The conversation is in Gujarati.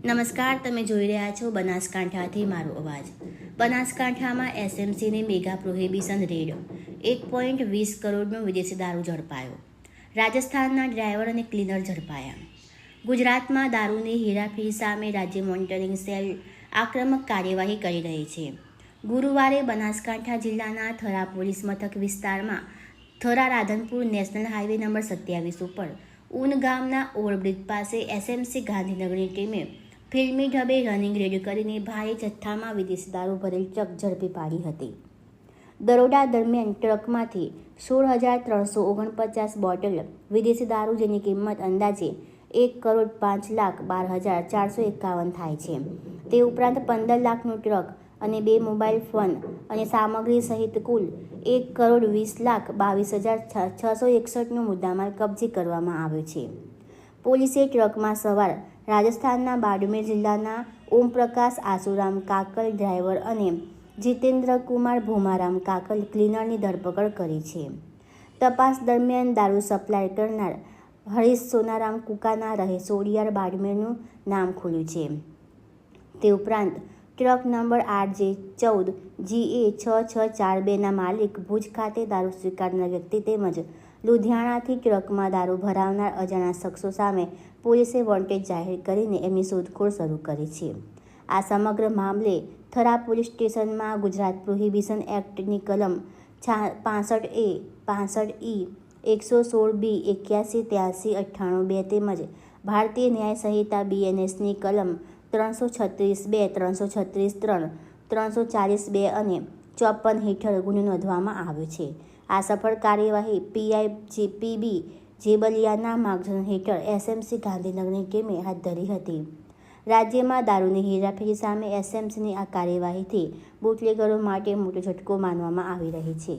નમસ્કાર, તમે જોઈ રહ્યા છો બનાસકાંઠાથી મારો અવાજ. બનાસકાંઠામાં એસએમસીની મેગા પ્રોહિબિશન રેડ. 1.20 કરોડનો વિદેશી દારૂ ઝડપાયો. રાજસ્થાનના ડ્રાઈવર અને ક્લીનર ઝડપાયા. ગુજરાતમાં દારૂની હેરાફેરી સામે રાજ્ય મોનિટરિંગ સેલ આક્રમક કાર્યવાહી કરી રહી છે. ગુરુવારે બનાસકાંઠા જિલ્લાના થરા પોલીસ મથક વિસ્તારમાં Thara Radhanpur national highway number 27 ઉપર ઉન ગામના ઓવરબ્રિજ પાસે એસએમસી ગાંધીનગરની ટીમે ફિલ્મી ઢબે રનિંગ રેડ કરીને ભારે જથ્થામાં વિદેશી દારૂ ભરેલ ટ્રક ઝડપી પાડી હતી. દરોડા દરમિયાન ટ્રકમાંથી 16,349 બોટલ વિદેશી દારૂ, જેની કિંમત અંદાજે 1,05,12,451 થાય છે. તે ઉપરાંત 15 લાખનું ટ્રક અને 2 મોબાઈલ ફોન અને સામગ્રી સહિત કુલ 1,20,22,661નો મુદ્દામાલ કબજે કરવામાં આવ્યો છે. પોલીસે ટ્રકમાં સવાર રાજસ્થાનના બાડમેર જિલ્લાના ઓમપ્રકાશ આસુરામ કાકલ ડ્રાઈવર અને જીતેન્દ્ર કુમાર ભોમારામ કાકલ ક્લીનરની ધરપકડ કરી છે. તપાસ દરમિયાન દારૂ સપ્લાય કરનાર હરીશ સોનારામ કુકાના રહે સોડિયાર બાડમેરનું નામ ખુલ્યું છે. તે ઉપરાંત ટ્રક નંબર RJ14 GA6642ના માલિક ભુજ ખાતે દારૂ સ્વીકારનાર વ્યક્તિ તેમજ લુધિયાણાથી ટ્રકમાં દારૂ ભરાવનાર અજાણ્યા શખ્સો સામે પોલીસે વોન્ટેડ જાહેર કરીને એમની શોધખોળ શરૂ કરી છે. આ સમગ્ર મામલે થરા પોલીસ સ્ટેશનમાં ગુજરાત પ્રોહિબિશન એક્ટની કલમ 65A, 65E, 116B, 81, 83, 98 તેમજ ભારતીય ન્યાય સંહિતા BNSની કલમ 336(2), 336(3), 340(2) અને 54 હેઠળ ગુનો નોંધવામાં આવ્યો છે. આ સફળ કાર્યવાહી PIPB જેબલિયાના માર્ગદર્શન હેઠળ એસએમસી ગાંધીનગરની ટીમે હાથ ધરી હતી. રાજ્યમાં દારૂની હેરાફેરી સામે એસએમસીની આ કાર્યવાહીથી બુટલેગરો માટે મોટો ઝટકો માનવામાં આવી રહી છે.